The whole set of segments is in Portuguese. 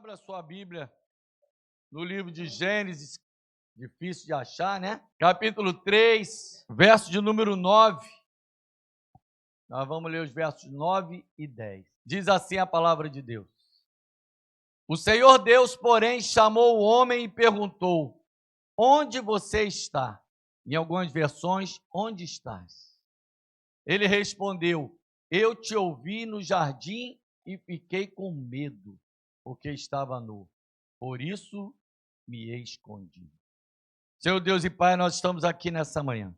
Abra sua Bíblia no livro de Gênesis, difícil de achar, né? Capítulo 3, verso de número 9. Nós vamos ler os versos 9 e 10. Diz assim a palavra de Deus. O Senhor Deus, porém, chamou o homem e perguntou: onde você está? Em algumas versões, onde estás? Ele respondeu: eu te ouvi no jardim e fiquei com medo, porque estava nu. Por isso me escondi. Senhor Deus e Pai, nós estamos aqui nessa manhã.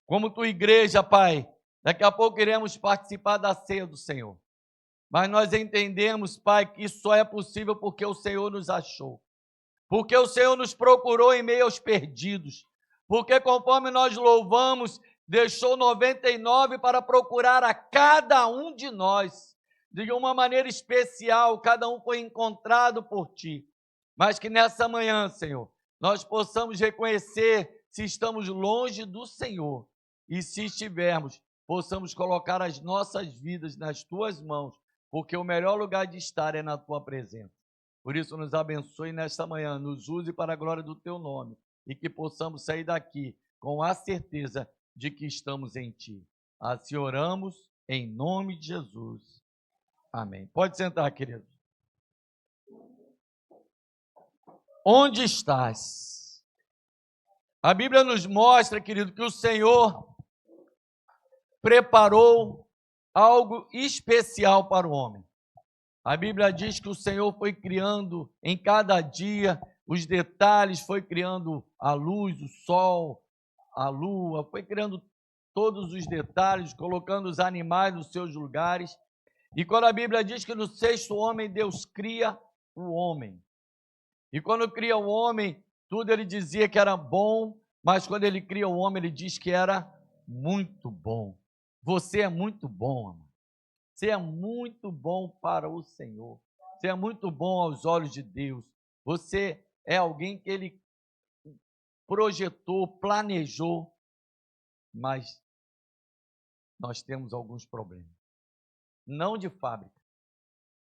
Como tua igreja, Pai, daqui a pouco iremos participar da ceia do Senhor. Mas nós entendemos, Pai, que isso só é possível porque o Senhor nos achou. Porque o Senhor nos procurou em meio aos perdidos. Porque conforme nós louvamos, deixou 99 para procurar a cada um de nós. De uma maneira especial, cada um foi encontrado por Ti. Mas que nessa manhã, Senhor, nós possamos reconhecer se estamos longe do Senhor. E se estivermos, possamos colocar as nossas vidas nas Tuas mãos, porque o melhor lugar de estar é na Tua presença. Por isso, nos abençoe nesta manhã, nos use para a glória do Teu nome, e que possamos sair daqui com a certeza de que estamos em Ti. Assim oramos, em nome de Jesus. Amém. Pode sentar, querido. Onde estás? A Bíblia nos mostra, querido, que o Senhor preparou algo especial para o homem. A Bíblia diz que o Senhor foi criando em cada dia os detalhes, foi criando a luz, o sol, a lua, foi criando todos os detalhes, colocando os animais nos seus lugares. E quando a Bíblia diz que no sexto homem Deus cria o homem. E quando cria o homem, tudo ele dizia que era bom, mas quando ele cria o homem, ele diz que era muito bom. Você é muito bom, amor. Você é muito bom para o Senhor. Você é muito bom aos olhos de Deus. Você é alguém que Ele projetou, planejou, mas nós temos alguns problemas. Não de fábrica,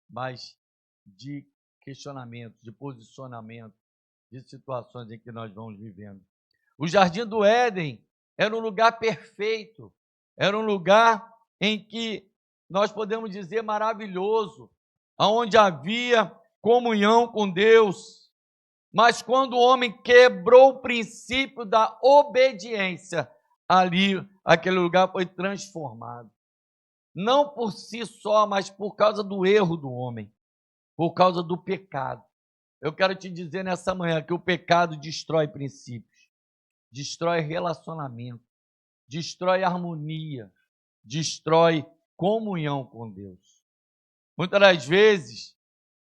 mas de questionamento, de posicionamento, de situações em que nós vamos vivendo. O Jardim do Éden era um lugar perfeito, era um lugar em que nós podemos dizer maravilhoso, onde havia comunhão com Deus. Mas quando o homem quebrou o princípio da obediência, ali aquele lugar foi transformado. Não por si só, mas por causa do erro do homem, por causa do pecado. Eu quero te dizer nessa manhã que o pecado destrói princípios, destrói relacionamento, destrói harmonia, destrói comunhão com Deus. Muitas das vezes,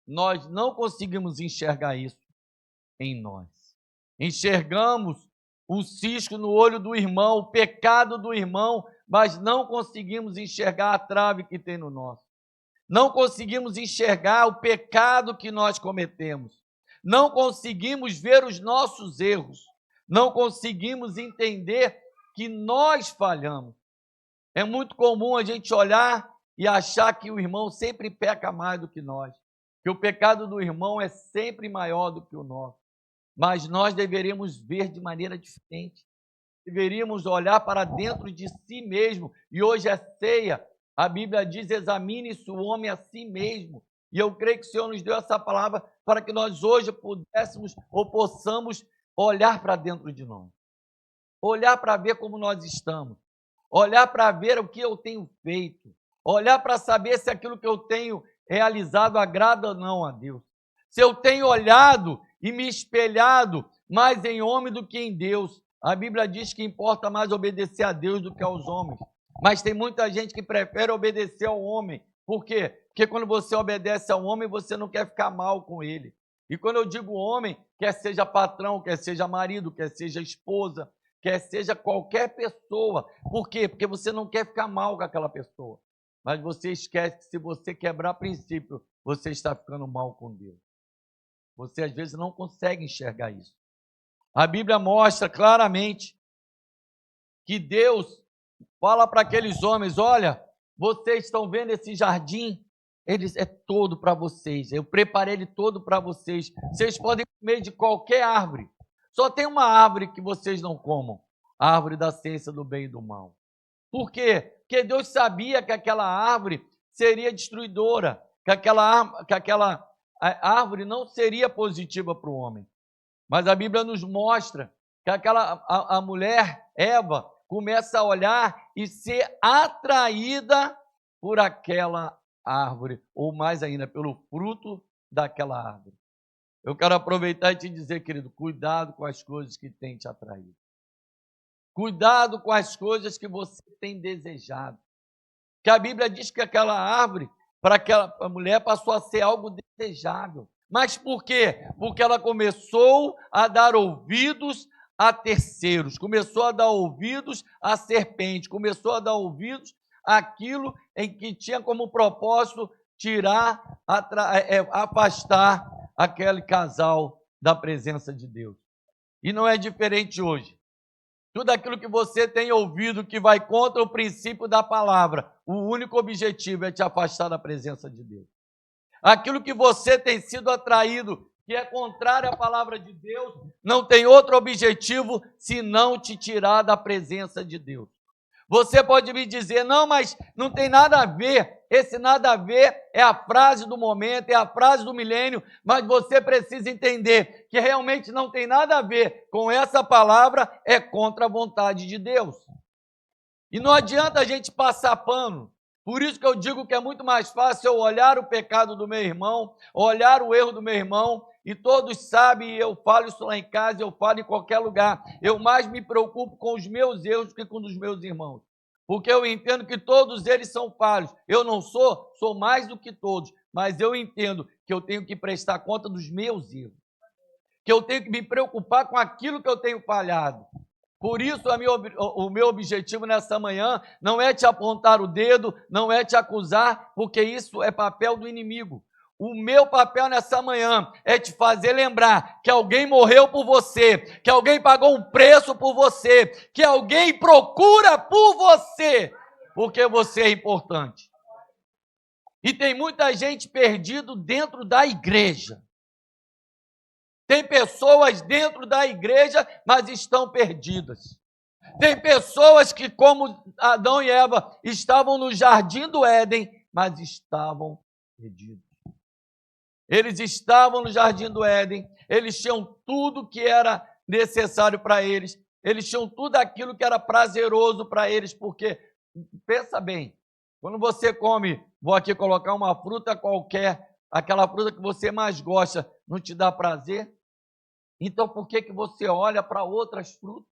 nós não conseguimos enxergar isso em nós. Enxergamos o cisco no olho do irmão, o pecado do irmão, mas não conseguimos enxergar a trave que tem no nosso. Não conseguimos enxergar o pecado que nós cometemos. Não conseguimos ver os nossos erros. Não conseguimos entender que nós falhamos. É muito comum a gente olhar e achar que o irmão sempre peca mais do que nós, que o pecado do irmão é sempre maior do que o nosso. Mas nós deveríamos ver de maneira diferente. Deveríamos olhar para dentro de si mesmo. E hoje é ceia. A Bíblia diz: examine-se o homem a si mesmo. E eu creio que o Senhor nos deu essa palavra para que nós hoje pudéssemos ou possamos olhar para dentro de nós. Olhar para ver como nós estamos. Olhar para ver o que eu tenho feito. Olhar para saber se aquilo que eu tenho realizado agrada ou não a Deus. Se eu tenho olhado e me espelhado mais em homem do que em Deus. A Bíblia diz que importa mais obedecer a Deus do que aos homens. Mas tem muita gente que prefere obedecer ao homem. Por quê? Porque quando você obedece ao homem, você não quer ficar mal com ele. E quando eu digo homem, quer seja patrão, quer seja marido, quer seja esposa, quer seja qualquer pessoa. Por quê? Porque você não quer ficar mal com aquela pessoa. Mas você esquece que se você quebrar princípio, você está ficando mal com Deus. Você às vezes não consegue enxergar isso. A Bíblia mostra claramente que Deus fala para aqueles homens: olha, vocês estão vendo esse jardim? ele é todo para vocês. Eu preparei ele todo para vocês. Vocês podem comer de qualquer árvore. Só tem uma árvore que vocês não comam. A árvore da ciência do bem e do mal. Por quê? Porque Deus sabia que aquela árvore seria destruidora, que aquela árvore não seria positiva para o homem. Mas a Bíblia nos mostra que a mulher, Eva, começa a olhar e ser atraída por aquela árvore, ou mais ainda, pelo fruto daquela árvore. Eu quero aproveitar e te dizer, querido, cuidado com as coisas que têm te atraído. Cuidado com as coisas que você tem desejado. Que a Bíblia diz que aquela árvore, para aquela mulher, passou a ser algo desejável. Mas por quê? Porque ela começou a dar ouvidos a terceiros, começou a dar ouvidos à serpente, começou a dar ouvidos àquilo em que tinha como propósito tirar, afastar aquele casal da presença de Deus. E não é diferente hoje. Tudo aquilo que você tem ouvido que vai contra o princípio da palavra, o único objetivo é te afastar da presença de Deus. Aquilo que você tem sido atraído, que é contrário à palavra de Deus, não tem outro objetivo senão te tirar da presença de Deus. Você pode me dizer, não, mas não tem nada a ver. Esse nada a ver é a frase do momento, é a frase do milênio, mas você precisa entender que realmente não tem nada a ver com essa palavra, é contra a vontade de Deus. E não adianta a gente passar pano. Por isso que eu digo que é muito mais fácil eu olhar o pecado do meu irmão, olhar o erro do meu irmão, e todos sabem, eu falo isso lá em casa, eu falo em qualquer lugar. Eu mais me preocupo com os meus erros do que com os meus irmãos. Porque eu entendo que todos eles são falhos. Eu não sou mais do que todos. Mas eu entendo que eu tenho que prestar conta dos meus erros. Que eu tenho que me preocupar com aquilo que eu tenho falhado. Por isso, o meu objetivo nessa manhã não é te apontar o dedo, não é te acusar, porque isso é papel do inimigo. O meu papel nessa manhã é te fazer lembrar que alguém morreu por você, que alguém pagou um preço por você, que alguém procura por você, porque você é importante. E tem muita gente perdida dentro da igreja. Tem pessoas dentro da igreja, mas estão perdidas. Tem pessoas que, como Adão e Eva, estavam no jardim do Éden, mas estavam perdidos. Eles estavam no jardim do Éden, eles tinham tudo que era necessário para eles, eles tinham tudo aquilo que era prazeroso para eles, porque, pensa bem, quando você come, vou aqui colocar uma fruta qualquer, aquela fruta que você mais gosta, não te dá prazer? Então, por que você olha para outras frutas?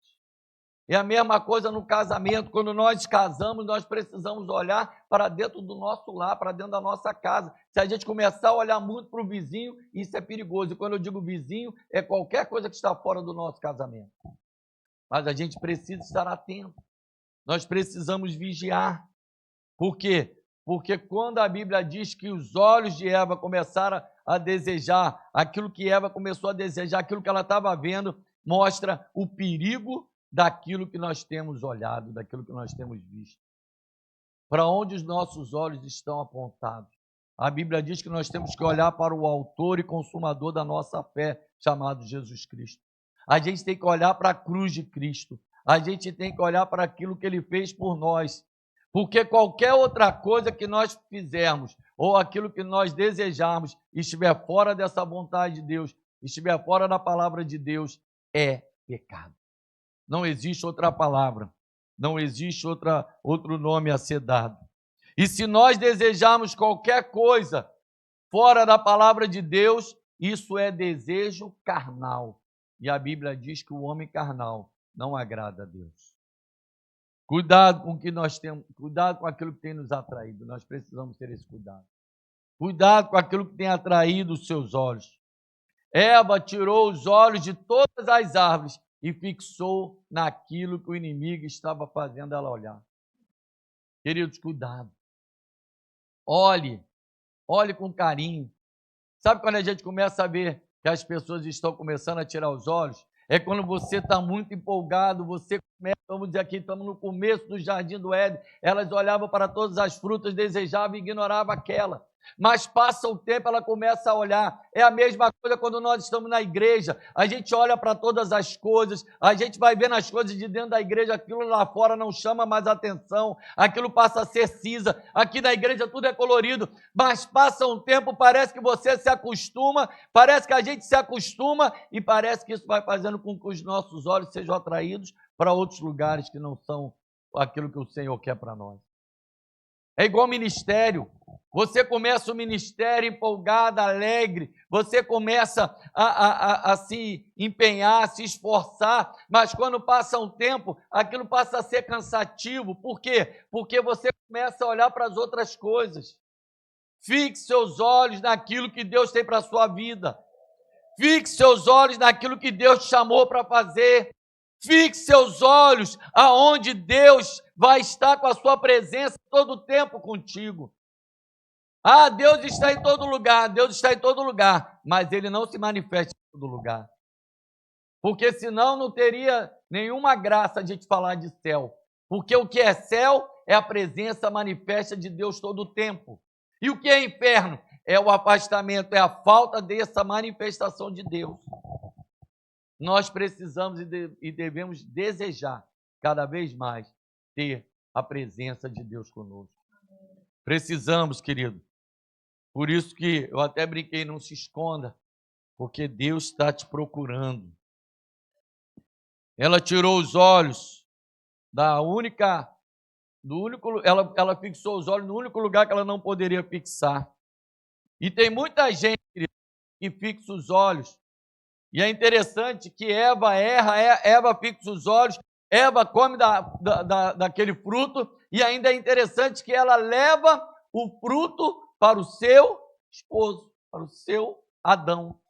É a mesma coisa no casamento. Quando nós casamos, nós precisamos olhar para dentro do nosso lar, para dentro da nossa casa. Se a gente começar a olhar muito para o vizinho, isso é perigoso. E quando eu digo vizinho, é qualquer coisa que está fora do nosso casamento. Mas a gente precisa estar atento. Nós precisamos vigiar. Por quê? Porque quando a Bíblia diz que os olhos de Eva começaram a desejar aquilo que Eva começou a desejar, aquilo que ela estava vendo, mostra o perigo daquilo que nós temos olhado, daquilo que nós temos visto. Para onde os nossos olhos estão apontados? A Bíblia diz que nós temos que olhar para o autor e consumador da nossa fé, chamado Jesus Cristo. A gente tem que olhar para a cruz de Cristo. A gente tem que olhar para aquilo que ele fez por nós. Porque qualquer outra coisa que nós fizermos, ou aquilo que nós desejarmos, estiver fora dessa vontade de Deus, estiver fora da palavra de Deus, é pecado. Não existe outra palavra, não existe outro nome a ser dado. E se nós desejarmos qualquer coisa fora da palavra de Deus, isso é desejo carnal. E a Bíblia diz que o homem carnal não agrada a Deus. Cuidado com o que nós temos, cuidado com aquilo que tem nos atraído. Nós precisamos ter esse cuidado. Cuidado com aquilo que tem atraído os seus olhos. Eva tirou os olhos de todas as árvores e fixou naquilo que o inimigo estava fazendo ela olhar. Queridos, cuidado. Olhe com carinho. Sabe quando a gente começa a ver que as pessoas estão começando a tirar os olhos? É quando você está muito empolgado, você começa, vamos dizer aqui, estamos no começo do jardim do Éden, elas olhavam para todas as frutas, desejavam e ignoravam aquela. Mas passa o tempo, ela começa a olhar. É a mesma coisa quando nós estamos na igreja. A gente olha para todas as coisas, a gente vai vendo as coisas de dentro da igreja, aquilo lá fora não chama mais atenção, aquilo passa a ser cinza. Aqui na igreja tudo é colorido, mas passa um tempo, parece que você se acostuma, parece que a gente se acostuma e parece que isso vai fazendo com que os nossos olhos sejam atraídos para outros lugares que não são aquilo que o Senhor quer para nós. É igual ministério. Você começa o ministério empolgado, alegre, você começa a se empenhar, a se esforçar, mas quando passa um tempo, aquilo passa a ser cansativo. Por quê? Porque você começa a olhar para as outras coisas. Fixe seus olhos naquilo que Deus tem para a sua vida. Fixe seus olhos naquilo que Deus te chamou para fazer. Fixe seus olhos aonde Deus vai estar com a sua presença todo o tempo contigo. Ah, Deus está em todo lugar, Deus está em todo lugar, mas Ele não se manifesta em todo lugar. Porque senão não teria nenhuma graça de te falar de céu. Porque o que é céu é a presença manifesta de Deus todo o tempo. E o que é inferno? É o afastamento, é a falta dessa manifestação de Deus. Nós precisamos e devemos desejar cada vez mais ter a presença de Deus conosco. Precisamos, querido. Por isso que eu até brinquei, não se esconda, porque Deus está te procurando. Ela tirou os olhos ela fixou os olhos no único lugar que ela não poderia fixar. E tem muita gente, querido, que fixa os olhos. E é interessante que Eva erra, Eva fixa os olhos, Eva come daquele fruto, e ainda é interessante que ela leva o fruto para o seu esposo, para o seu Adão.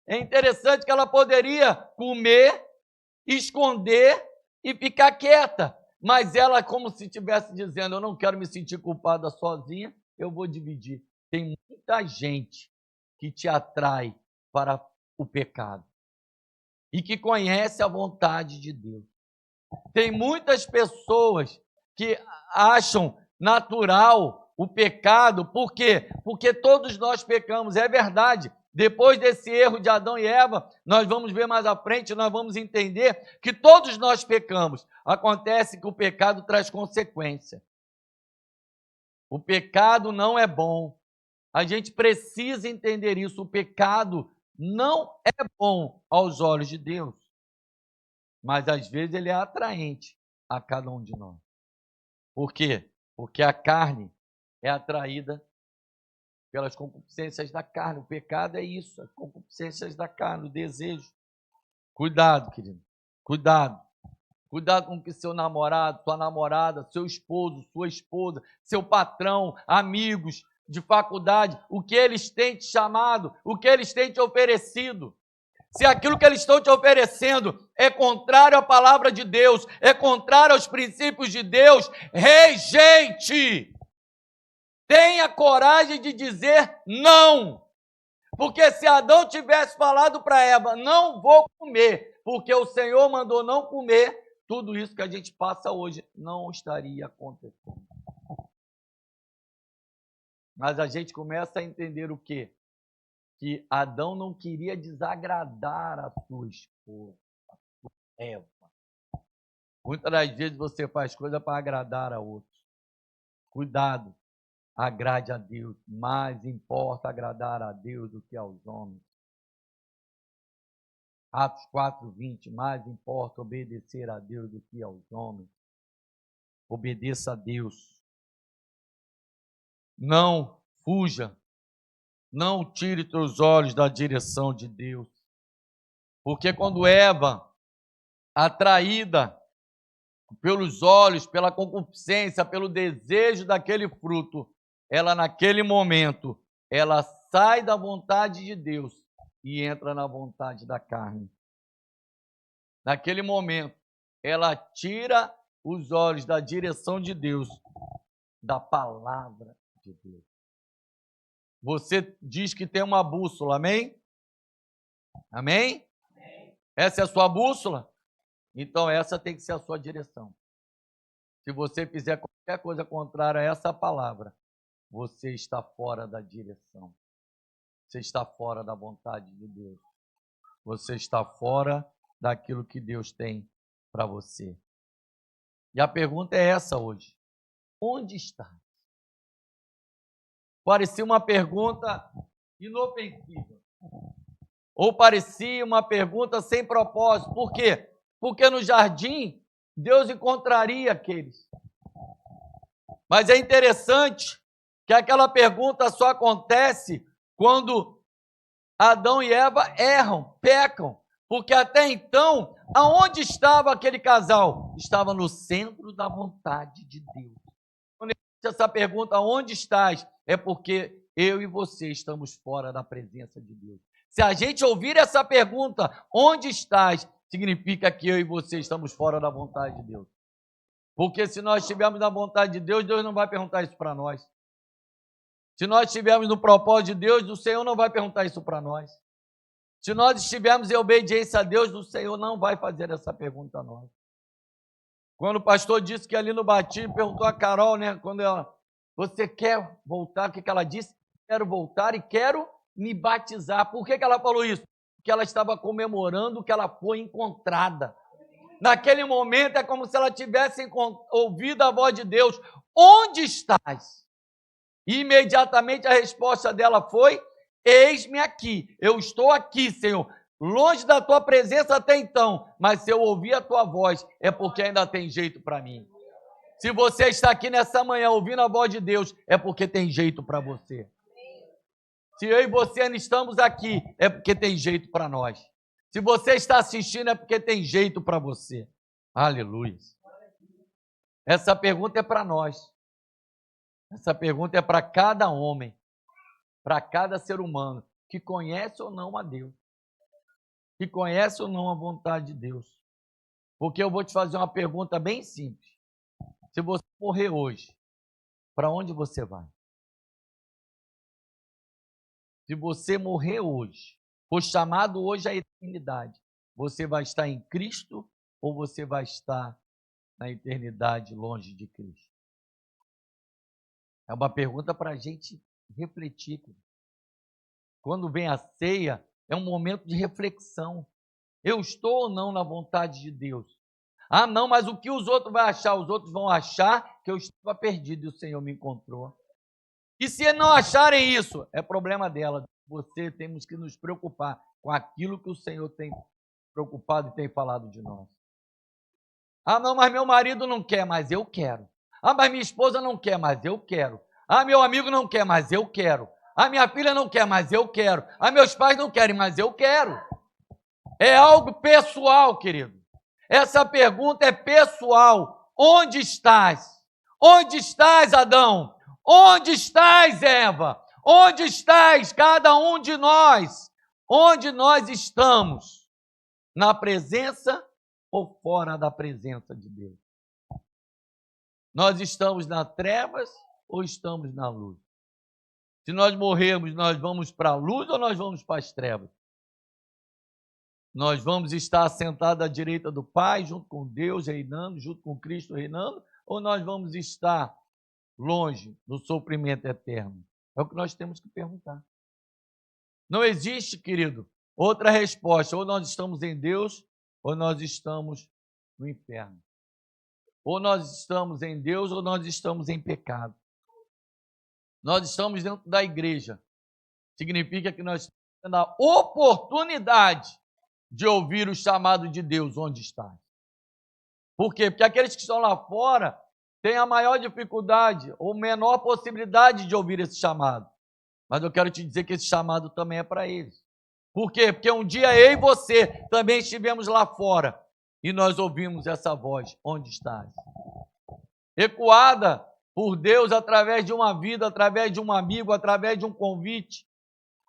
É interessante que ela poderia comer, esconder e ficar quieta, mas ela, como se estivesse dizendo, eu não quero me sentir culpada sozinha, eu vou dividir. Tem muita gente que te atrai para o pecado e que conhece a vontade de Deus. Tem muitas pessoas que acham natural o pecado, por quê? Porque todos nós pecamos, é verdade. Depois desse erro de Adão e Eva, nós vamos ver mais à frente, nós vamos entender que todos nós pecamos. Acontece que o pecado traz consequência. O pecado não é bom. A gente precisa entender isso. O pecado não é bom aos olhos de Deus, mas às vezes ele é atraente a cada um de nós. Por quê? Porque a carne é atraída pelas concupiscências da carne. O pecado é isso, as concupiscências da carne, o desejo. Cuidado, querido, cuidado. Cuidado com que seu namorado, sua namorada, seu esposo, sua esposa, seu patrão, amigos de faculdade, o que eles têm te chamado, o que eles têm te oferecido. Se aquilo que eles estão te oferecendo é contrário à palavra de Deus, é contrário aos princípios de Deus, rejeite! Tenha coragem de dizer não. Porque se Adão tivesse falado para Eva, não vou comer, porque o Senhor mandou não comer, tudo isso que a gente passa hoje não estaria acontecendo. Mas a gente começa a entender o quê? Que Adão não queria desagradar a sua esposa, a sua Eva. Muitas das vezes você faz coisa para agradar a outros. Cuidado, agrade a Deus. Mais importa agradar a Deus do que aos homens. Atos 4:20, mais importa obedecer a Deus do que aos homens. Obedeça a Deus. Não fuja, não tire teus olhos da direção de Deus. Porque quando Eva, atraída pelos olhos, pela concupiscência, pelo desejo daquele fruto, ela naquele momento, ela sai da vontade de Deus e entra na vontade da carne. Naquele momento, ela tira os olhos da direção de Deus, da palavra de Deus. Você diz que tem uma bússola, amém? Amém? Amém. Essa é a sua bússola? Então essa tem que ser a sua direção. Se você fizer qualquer coisa contrária a essa palavra, você está fora da direção. Você está fora da vontade de Deus. Você está fora daquilo que Deus tem para você. E a pergunta é essa hoje. Onde está? Parecia uma pergunta inofensiva. Ou parecia uma pergunta sem propósito. Por quê? Porque no jardim, Deus encontraria aqueles. Mas é interessante que aquela pergunta só acontece quando Adão e Eva erram, pecam. Porque até então, aonde estava aquele casal? Estava no centro da vontade de Deus. Quando existe essa pergunta, onde estás? É porque eu e você estamos fora da presença de Deus. Se a gente ouvir essa pergunta, onde estás? Significa que eu e você estamos fora da vontade de Deus. Porque se nós estivermos na vontade de Deus, Deus não vai perguntar isso para nós. Se nós estivermos no propósito de Deus, o Senhor não vai perguntar isso para nós. Se nós estivermos em obediência a Deus, o Senhor não vai fazer essa pergunta a nós. Quando o pastor disse que ali no batismo, perguntou a Carol, né? Quando ela, você quer voltar? O que ela disse? Quero voltar e quero me batizar. Por que ela falou isso? Porque ela estava comemorando que ela foi encontrada. Naquele momento é como se ela tivesse ouvido a voz de Deus. Onde estás? E imediatamente a resposta dela foi: eis-me aqui. Eu estou aqui, Senhor. Longe da tua presença até então. Mas se eu ouvir a tua voz, é porque ainda tem jeito para mim. Se você está aqui nessa manhã ouvindo a voz de Deus, é porque tem jeito para você. Se eu e você ainda estamos aqui, é porque tem jeito para nós. Se você está assistindo, é porque tem jeito para você. Aleluia. Essa pergunta é para nós. Essa pergunta é para cada homem, para cada ser humano, que conhece ou não a Deus. Que conhece ou não a vontade de Deus. Porque eu vou te fazer uma pergunta bem simples. Se você morrer hoje, para onde você vai? Se você morrer hoje, for chamado hoje à eternidade, você vai estar em Cristo ou você vai estar na eternidade longe de Cristo? É uma pergunta para a gente refletir. Quando vem a ceia, é um momento de reflexão. Eu estou ou não na vontade de Deus? Ah, não, mas o que os outros vão achar? Os outros vão achar que eu estava perdido e o Senhor me encontrou. E se não acharem isso, é problema dela. Você temos que nos preocupar com aquilo que o Senhor tem preocupado e tem falado de nós. Ah, não, mas meu marido não quer, mas eu quero. Ah, mas minha esposa não quer, mas eu quero. Ah, meu amigo não quer, mas eu quero. Ah, minha filha não quer, mas eu quero. Ah, meus pais não querem, mas eu quero. É algo pessoal, querido. Essa pergunta é pessoal. Onde estás? Onde estás, Adão? Onde estás, Eva? Onde estás, cada um de nós? Onde nós estamos? Na presença ou fora da presença de Deus? Nós estamos nas trevas ou estamos na luz? Se nós morrermos, nós vamos para a luz ou nós vamos para as trevas? Nós vamos estar sentados à direita do Pai, junto com Deus reinando, junto com Cristo reinando, ou nós vamos estar longe do sofrimento eterno? É o que nós temos que perguntar. Não existe, querido, outra resposta. Ou nós estamos em Deus, ou nós estamos no inferno. Ou nós estamos em Deus, ou nós estamos em pecado. Nós estamos dentro da igreja. Significa que nós temos a oportunidade de ouvir o chamado de Deus, onde está. Por quê? Porque aqueles que estão lá fora têm a maior dificuldade ou menor possibilidade de ouvir esse chamado. Mas eu quero te dizer que esse chamado também é para eles. Por quê? Porque um dia eu e você também estivemos lá fora e nós ouvimos essa voz, onde estás? Ecoada por Deus através de uma vida, através de um amigo, através de um convite,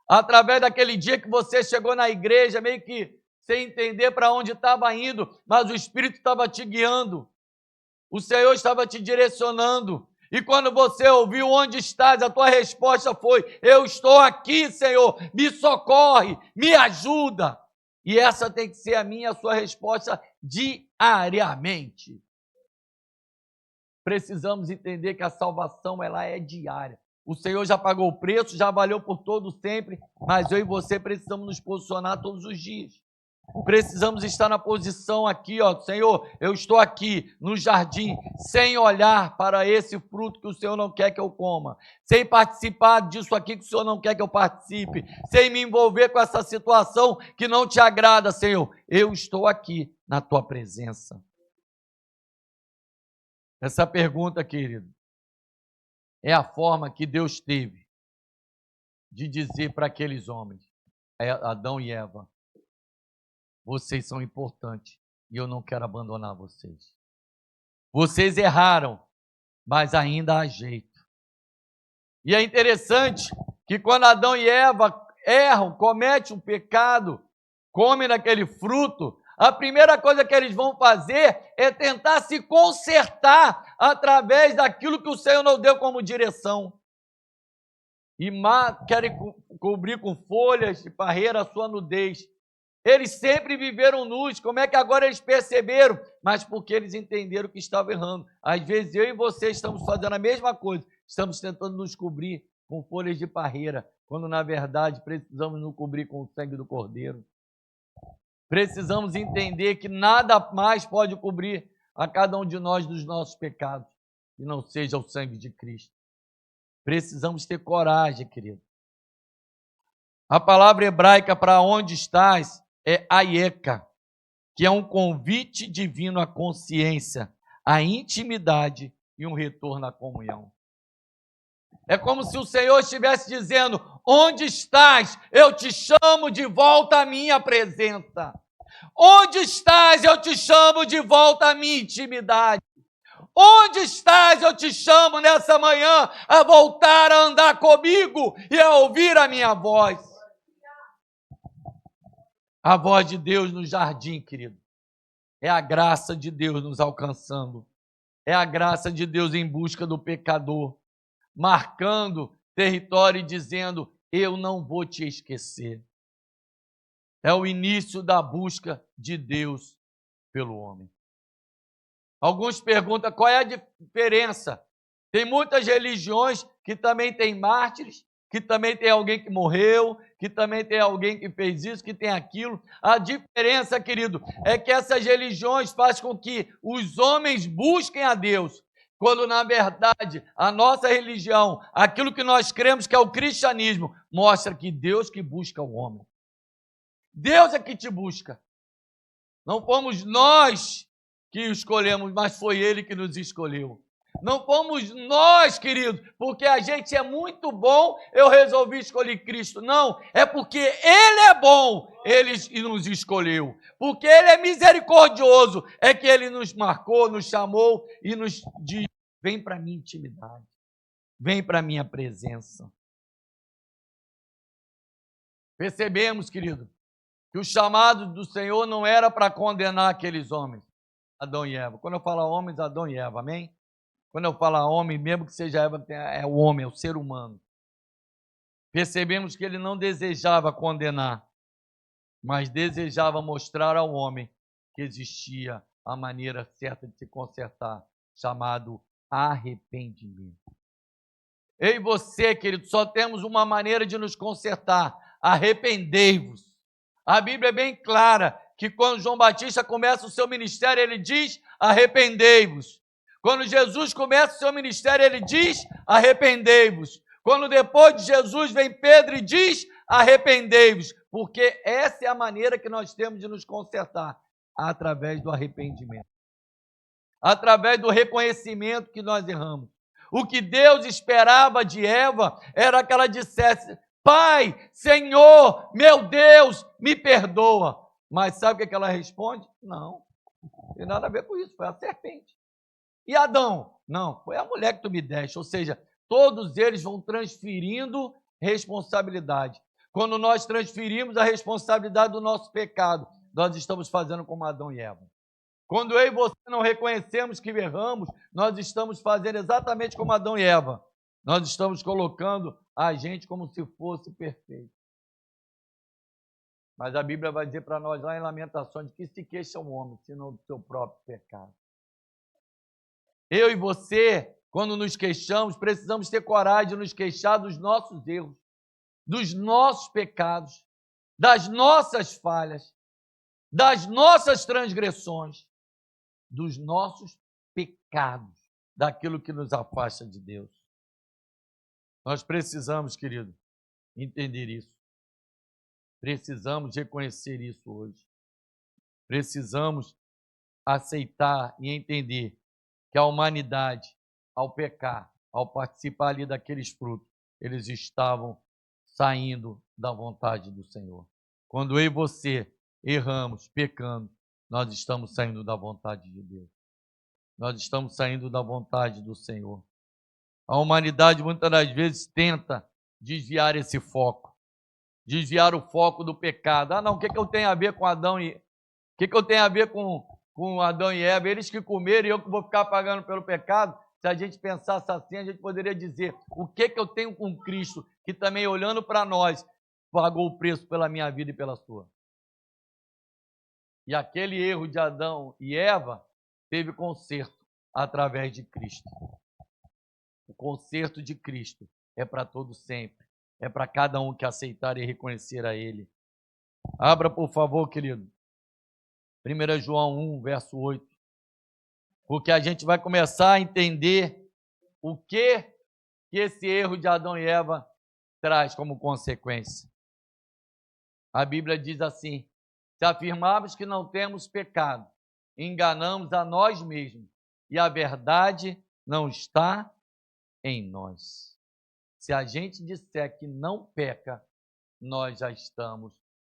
através daquele dia que você chegou na igreja, meio que sem entender para onde estava indo, mas o Espírito estava te guiando, o Senhor estava te direcionando, e quando você ouviu onde estás, a tua resposta foi: eu estou aqui, Senhor, me socorre, me ajuda. E essa tem que ser a minha e a sua resposta diariamente. Precisamos entender que a salvação ela é diária. O Senhor já pagou o preço, já valeu por todo sempre, mas eu e você precisamos nos posicionar todos os dias. Precisamos estar na posição aqui, ó, Senhor, eu estou aqui no jardim, sem olhar para esse fruto que o Senhor não quer que eu coma, sem participar disso aqui que o Senhor não quer que eu participe, sem me envolver com essa situação que não te agrada, Senhor. Eu estou aqui na tua presença. Essa pergunta, querido, é a forma que Deus teve de dizer para aqueles homens, Adão e Eva: vocês são importantes e eu não quero abandonar vocês. Vocês erraram, mas ainda há jeito. E é interessante que quando Adão e Eva erram, cometem um pecado, comem daquele fruto, a primeira coisa que eles vão fazer é tentar se consertar através daquilo que o Senhor nos deu como direção. E querem cobrir com folhas de parreira a sua nudez. Eles sempre viveram nus, como é que agora eles perceberam? Mas porque eles entenderam que estavam errando. Às vezes eu e você estamos fazendo a mesma coisa, estamos tentando nos cobrir com folhas de parreira, quando na verdade precisamos nos cobrir com o sangue do Cordeiro. Precisamos entender que nada mais pode cobrir a cada um de nós dos nossos pecados, que não seja o sangue de Cristo. Precisamos ter coragem, querido. A palavra hebraica para onde estás é aieka, que é um convite divino à consciência, à intimidade e um retorno à comunhão. É como se o Senhor estivesse dizendo: onde estás? Eu te chamo de volta à minha presença. Onde estás? Eu te chamo de volta à minha intimidade. Onde estás? Eu te chamo nessa manhã a voltar a andar comigo e a ouvir a minha voz. A voz de Deus no jardim, querido. É a graça de Deus nos alcançando. É a graça de Deus em busca do pecador, marcando território e dizendo: eu não vou te esquecer. É o início da busca de Deus pelo homem. Alguns perguntam qual é a diferença. Tem muitas religiões que também têm mártires, que também tem alguém que morreu, que também tem alguém que fez isso, que tem aquilo. A diferença, querido, é que essas religiões fazem com que os homens busquem a Deus, quando na verdade a nossa religião, aquilo que nós cremos que é o cristianismo, mostra que Deus que busca o homem. Deus é que te busca. Não fomos nós que o escolhemos, mas foi Ele que nos escolheu. Não fomos nós, querido, porque a gente é muito bom, eu resolvi escolher Cristo. Não, é porque Ele é bom, Ele nos escolheu. Porque Ele é misericordioso, é que Ele nos marcou, nos chamou e nos diz: vem para a minha intimidade, vem para a minha presença. Percebemos, querido, que o chamado do Senhor não era para condenar aqueles homens, Adão e Eva. Quando eu falo homens, Adão e Eva, amém? Quando eu falo homem, mesmo que seja Eva, é o homem, é o ser humano. Percebemos que ele não desejava condenar, mas desejava mostrar ao homem que existia a maneira certa de se consertar, chamado arrependimento. Eu e você, querido, só temos uma maneira de nos consertar: arrependei-vos. A Bíblia é bem clara que quando João Batista começa o seu ministério, ele diz: arrependei-vos. Quando Jesus começa o seu ministério, ele diz: arrependei-vos. Quando depois de Jesus vem Pedro e diz: arrependei-vos. Porque essa é a maneira que nós temos de nos consertar, através do arrependimento. Através do reconhecimento que nós erramos. O que Deus esperava de Eva era que ela dissesse: Pai, Senhor, meu Deus, me perdoa. Mas sabe o que ela responde? Não, não tem nada a ver com isso, foi a serpente. E Adão? Não, foi a mulher que tu me deste. Ou seja, todos eles vão transferindo responsabilidade. Quando nós transferimos a responsabilidade do nosso pecado, nós estamos fazendo como Adão e Eva. Quando eu e você não reconhecemos que erramos, nós estamos fazendo exatamente como Adão e Eva. Nós estamos colocando a gente como se fosse perfeito. Mas a Bíblia vai dizer para nós lá em Lamentações que se queixa o homem, senão do seu próprio pecado. Eu e você quando nos queixamos, precisamos ter coragem de nos queixar dos nossos erros, dos nossos pecados, das nossas falhas, das nossas transgressões, dos nossos pecados, daquilo que nos afasta de Deus. Nós precisamos, querido, entender isso. Precisamos reconhecer isso hoje. Precisamos aceitar e entender que a humanidade, ao pecar, ao participar ali daqueles frutos, eles estavam saindo da vontade do Senhor. Quando eu e você erramos, pecando, nós estamos saindo da vontade de Deus. Nós estamos saindo da vontade do Senhor. A humanidade muitas das vezes tenta desviar esse foco, desviar o foco do pecado. Ah, não, o que eu tenho a ver com Adão e... O que eu tenho a ver com Adão e Eva? Eles que comeram e eu que vou ficar pagando pelo pecado? Se a gente pensasse assim, a gente poderia dizer, o que eu tenho com Cristo, que também, olhando para nós, pagou o preço pela minha vida e pela sua. E aquele erro de Adão e Eva teve conserto através de Cristo. O conserto de Cristo é para todo sempre. É para cada um que aceitar e reconhecer a Ele. Abra, por favor, querido. 1 João 1, verso 8. Porque a gente vai começar a entender o que esse erro de Adão e Eva traz como consequência. A Bíblia diz assim: se afirmarmos que não temos pecado, enganamos a nós mesmos e a verdade não está em nós. Se a gente disser que não peca, nós já estamos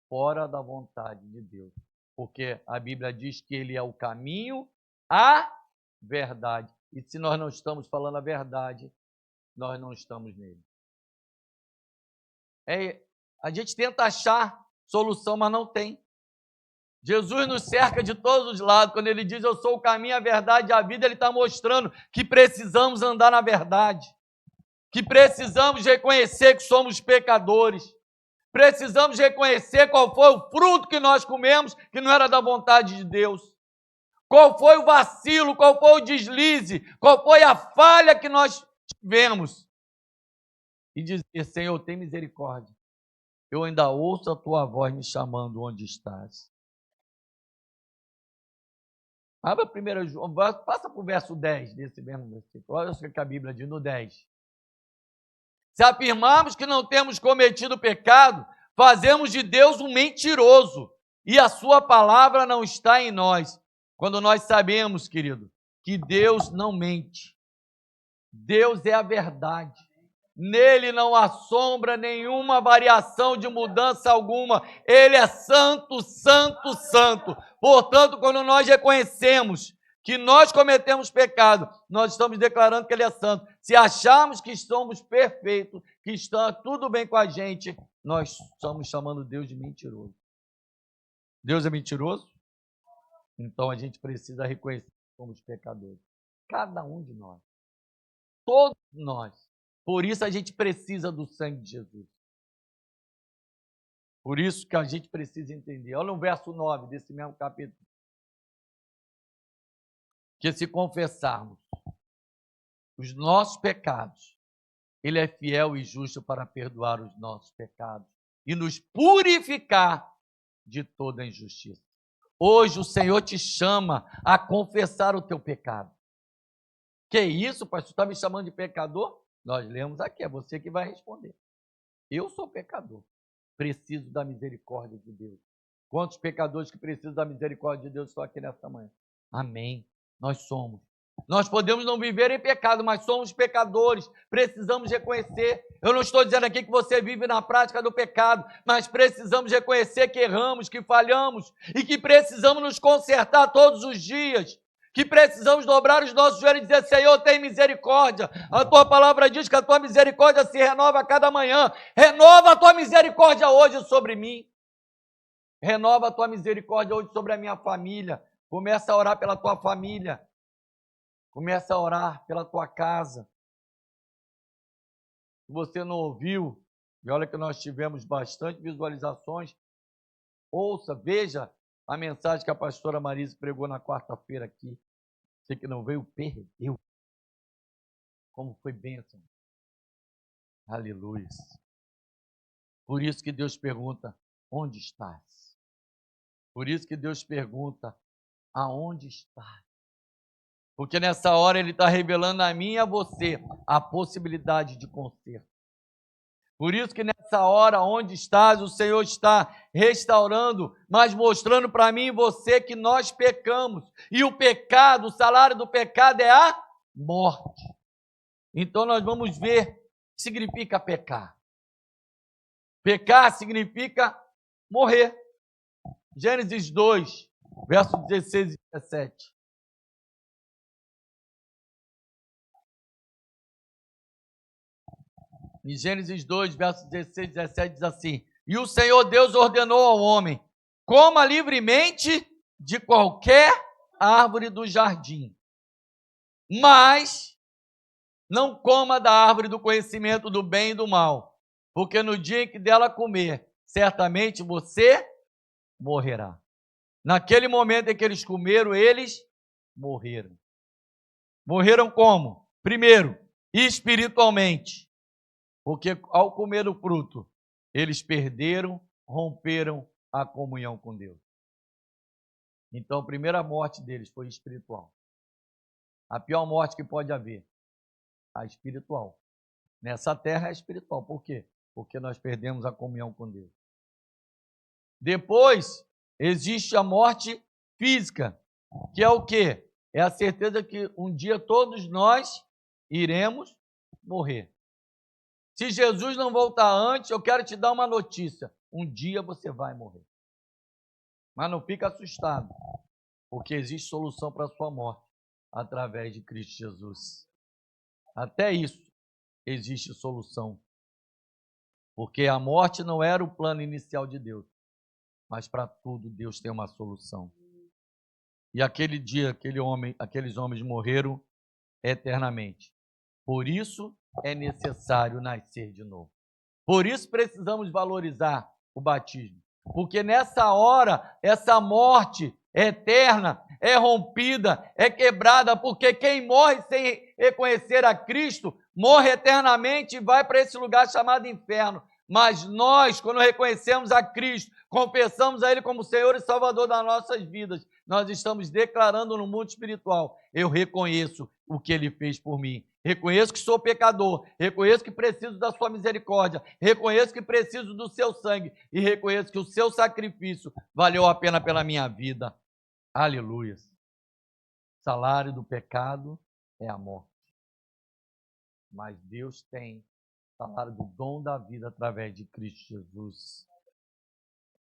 fora da vontade de Deus. Porque a Bíblia diz que Ele é o caminho, a verdade. E se nós não estamos falando a verdade, nós não estamos nele. A gente tenta achar solução, mas não tem. Jesus nos cerca de todos os lados. Quando Ele diz, eu sou o caminho, a verdade e a vida, Ele está mostrando que precisamos andar na verdade. Que precisamos reconhecer que somos pecadores. Precisamos reconhecer qual foi o fruto que nós comemos, que não era da vontade de Deus. Qual foi o vacilo, qual foi o deslize, qual foi a falha que nós tivemos. E dizer, Senhor, tem misericórdia. Eu ainda ouço a tua voz me chamando onde estás. Abra 1 João, passa para o verso 10 desse mesmo versículo. Olha o que a Bíblia diz no 10. Se afirmarmos que não temos cometido pecado, fazemos de Deus um mentiroso e a sua palavra não está em nós. Quando nós sabemos, querido, que Deus não mente. Deus é a verdade. Nele não há sombra nenhuma, variação de mudança alguma. Ele é santo, santo, santo. Portanto, quando nós reconhecemos que nós cometemos pecado, nós estamos declarando que Ele é santo. Se acharmos que somos perfeitos, que está tudo bem com a gente, nós estamos chamando Deus de mentiroso. Deus é mentiroso? Então a gente precisa reconhecer que somos pecadores. Cada um de nós. Todos nós. Por isso a gente precisa do sangue de Jesus. Por isso que a gente precisa entender. Olha o verso 9 desse mesmo capítulo. Que se confessarmos os nossos pecados, Ele é fiel e justo para perdoar os nossos pecados e nos purificar de toda injustiça. Hoje o Senhor te chama a confessar o teu pecado. Que isso, pastor? Está me chamando de pecador? Nós lemos aqui, é você que vai responder. Eu sou pecador, preciso da misericórdia de Deus. Quantos pecadores que precisam da misericórdia de Deus estão aqui nesta manhã? Amém. Nós somos. Nós podemos não viver em pecado, mas somos pecadores, precisamos reconhecer. Eu não estou dizendo aqui que você vive na prática do pecado, mas precisamos reconhecer que erramos, que falhamos e que precisamos nos consertar todos os dias, que precisamos dobrar os nossos joelhos e dizer, Senhor, tem misericórdia. A tua palavra diz que a tua misericórdia se renova a cada manhã. Renova a tua misericórdia hoje sobre mim. Renova a tua misericórdia hoje sobre a minha família. Começa a orar pela tua família. Começa a orar pela tua casa. Se você não ouviu, e olha que nós tivemos bastante visualizações, ouça, veja a mensagem que a pastora Marise pregou na quarta-feira aqui. Você que não veio, perdeu. como foi bênção. Aleluia. Por isso que Deus pergunta, onde estás? Por isso que Deus pergunta, aonde estás? Porque nessa hora Ele está revelando a mim e a você a possibilidade de conserto. Por isso que nessa hora, onde estás, o Senhor está restaurando, mas mostrando para mim e você que nós pecamos. E o pecado, o salário do pecado é a morte. Então nós vamos ver o que significa pecar. Pecar significa morrer. Gênesis 2, versos 16 e 17. Em Gênesis 2, versos 16 e 17 diz assim: E o Senhor Deus ordenou ao homem, coma livremente de qualquer árvore do jardim, mas não coma da árvore do conhecimento do bem e do mal, porque no dia em que dela comer, certamente você morrerá. Naquele momento em que eles comeram, eles morreram. Morreram como? Primeiro, espiritualmente, porque ao comer o fruto, eles romperam a comunhão com Deus. Então, a primeira morte deles foi espiritual. A pior morte que pode haver, a espiritual. Nessa terra é espiritual. Por quê? Porque nós perdemos a comunhão com Deus. Depois, existe a morte física, que é o quê? É a certeza que um dia todos nós iremos morrer. Se Jesus não voltar antes, eu quero te dar uma notícia. Um dia você vai morrer. Mas não fica assustado, porque existe solução para a sua morte através de Cristo Jesus. Até isso existe solução. Porque a morte não era o plano inicial de Deus, mas para tudo Deus tem uma solução. E aquele dia, aqueles homens morreram eternamente. Por isso é necessário nascer de novo. Por isso precisamos valorizar o batismo. Porque nessa hora, essa morte eterna é rompida, é quebrada, porque quem morre sem reconhecer a Cristo, morre eternamente e vai para esse lugar chamado inferno. Mas nós, quando reconhecemos a Cristo, confessamos a Ele como Senhor e Salvador das nossas vidas, nós estamos declarando no mundo espiritual, eu reconheço o que Ele fez por mim. Reconheço que sou pecador, reconheço que preciso da sua misericórdia, reconheço que preciso do seu sangue e reconheço que o seu sacrifício valeu a pena pela minha vida. Aleluia. Salário do pecado é a morte. Mas Deus tem salário do dom da vida através de Cristo Jesus.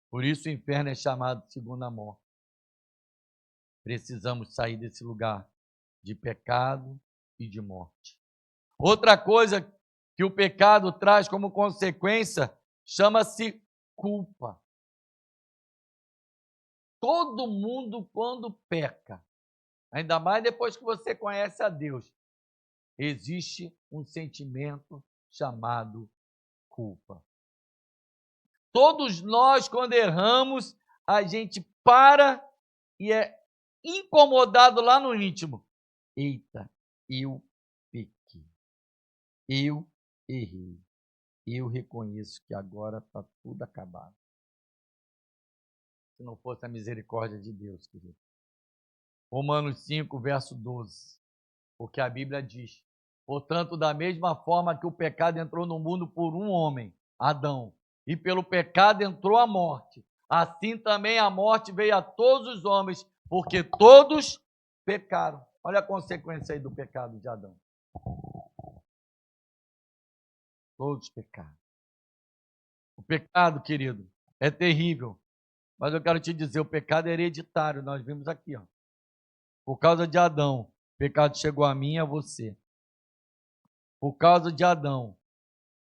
Por isso o inferno é chamado de segunda morte. Precisamos sair desse lugar de pecado e de morte. Outra coisa que o pecado traz como consequência chama-se culpa. Todo mundo, quando peca, ainda mais depois que você conhece a Deus, existe um sentimento chamado culpa. Todos nós, quando erramos, a gente para e é incomodado lá no íntimo. Eita, eu pequei. Eu errei. Eu reconheço que agora está tudo acabado. Se não fosse a misericórdia de Deus, querido. Romanos 5, verso 12. Porque a Bíblia diz: portanto, da mesma forma que o pecado entrou no mundo por um homem, Adão, e pelo pecado entrou a morte, assim também a morte veio a todos os homens, porque todos pecaram. Olha a consequência aí do pecado de Adão. Todos pecaram. O pecado, querido, é terrível. Mas eu quero te dizer, o pecado é hereditário. Nós vimos aqui, ó. Por causa de Adão, o pecado chegou a mim e a você. Por causa de Adão,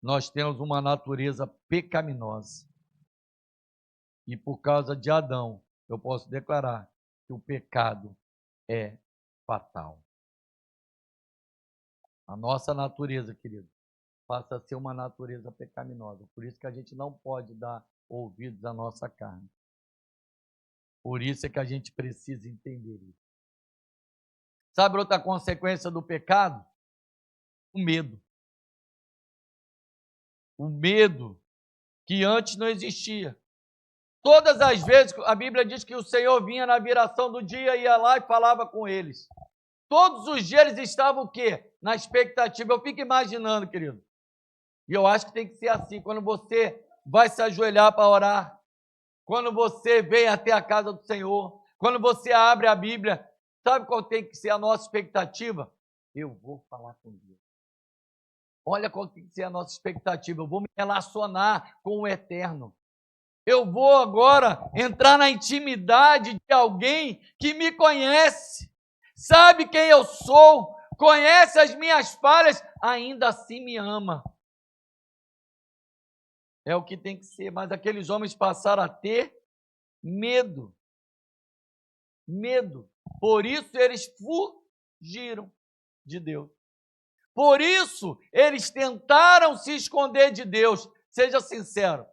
nós temos uma natureza pecaminosa. E por causa de Adão, eu posso declarar que o pecado é fatal. A nossa natureza, querido, passa a ser uma natureza pecaminosa. Por isso que a gente não pode dar ouvidos à nossa carne. Por isso é que a gente precisa entender isso. Sabe outra consequência do pecado? O medo. O medo que antes não existia. Todas as vezes, a Bíblia diz que o Senhor vinha na viração do dia, ia lá e falava com eles. Todos os dias eles estavam o quê? Na expectativa. Eu fico imaginando, querido. E eu acho que tem que ser assim, quando você vai se ajoelhar para orar, quando você vem até a casa do Senhor, quando você abre a Bíblia, sabe qual tem que ser a nossa expectativa? Eu vou falar com Deus. Olha qual tem que ser a nossa expectativa. Eu vou me relacionar com o Eterno. Eu vou agora entrar na intimidade de alguém que me conhece, sabe quem eu sou, conhece as minhas falhas, ainda assim me ama. É o que tem que ser, mas aqueles homens passaram a ter medo. Medo. Por isso eles fugiram de Deus. Por isso eles tentaram se esconder de Deus. Seja sincero.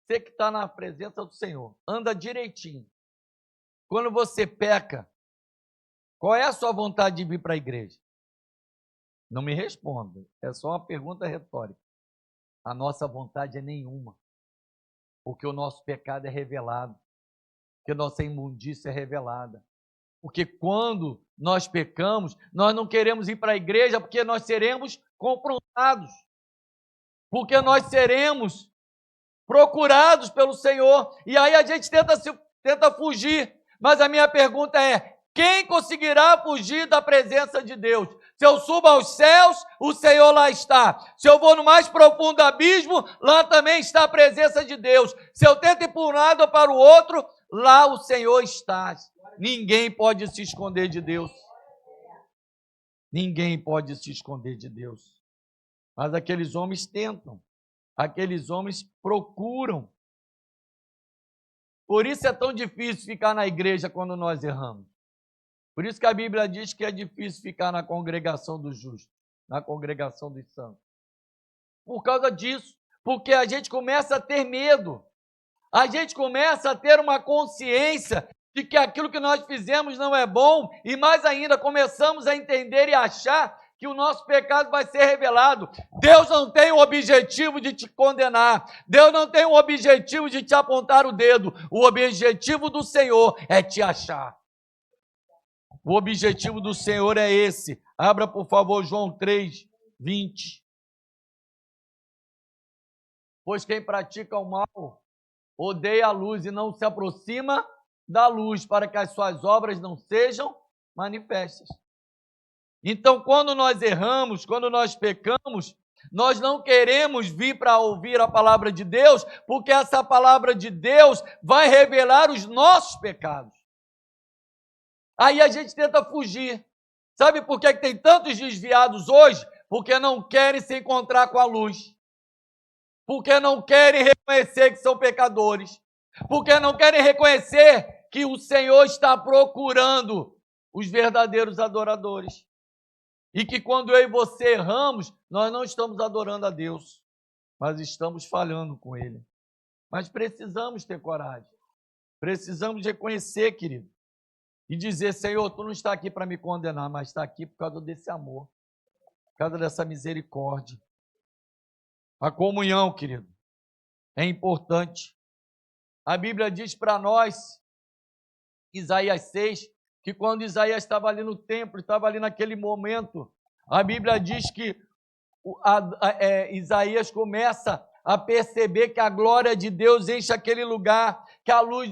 Você que está na presença do Senhor, anda direitinho. Quando você peca, qual é a sua vontade de vir para a igreja? Não me responda, é só uma pergunta retórica. A nossa vontade é nenhuma, porque o nosso pecado é revelado, porque nossa imundícia é revelada. Porque quando nós pecamos, nós não queremos ir para a igreja porque nós seremos confrontados, porque nós seremos procurados pelo Senhor, e aí a gente tenta fugir, mas a minha pergunta é, quem conseguirá fugir da presença de Deus? Se eu subo aos céus, o Senhor lá está. Se eu vou no mais profundo abismo, lá também está a presença de Deus. Se eu tento ir para um lado ou para o outro, lá o Senhor está. Ninguém pode se esconder de Deus. Ninguém pode se esconder de Deus. Mas aqueles homens tentam. Aqueles homens procuram. Por isso é tão difícil ficar na igreja quando nós erramos. Por isso que a Bíblia diz que é difícil ficar na congregação dos justos, na congregação dos santos. Por causa disso, porque a gente começa a ter medo. A gente começa a ter uma consciência de que aquilo que nós fizemos não é bom e mais ainda começamos a entender e achar que o nosso pecado vai ser revelado. Deus não tem o objetivo de te condenar. Deus não tem o objetivo de te apontar o dedo. O objetivo do Senhor é te achar. O objetivo do Senhor é esse. Abra, por favor, João 3:20. Pois quem pratica o mal odeia a luz e não se aproxima da luz, para que as suas obras não sejam manifestas. Então, quando nós erramos, quando nós pecamos, nós não queremos vir para ouvir a palavra de Deus, porque essa palavra de Deus vai revelar os nossos pecados. Aí a gente tenta fugir. Sabe por que tem tantos desviados hoje? Porque não querem se encontrar com a luz. Porque não querem reconhecer que são pecadores. Porque não querem reconhecer que o Senhor está procurando os verdadeiros adoradores. E que quando eu e você erramos, nós não estamos adorando a Deus, mas estamos falhando com Ele. Mas precisamos ter coragem. Precisamos reconhecer, querido. E dizer, Senhor, Tu não está aqui para me condenar, mas está aqui por causa desse amor, por causa dessa misericórdia. A comunhão, querido, é importante. A Bíblia diz para nós, Isaías 6, que quando Isaías estava ali no templo, estava ali naquele momento, a Bíblia diz que Isaías começa a perceber que a glória de Deus enche aquele lugar, que a luz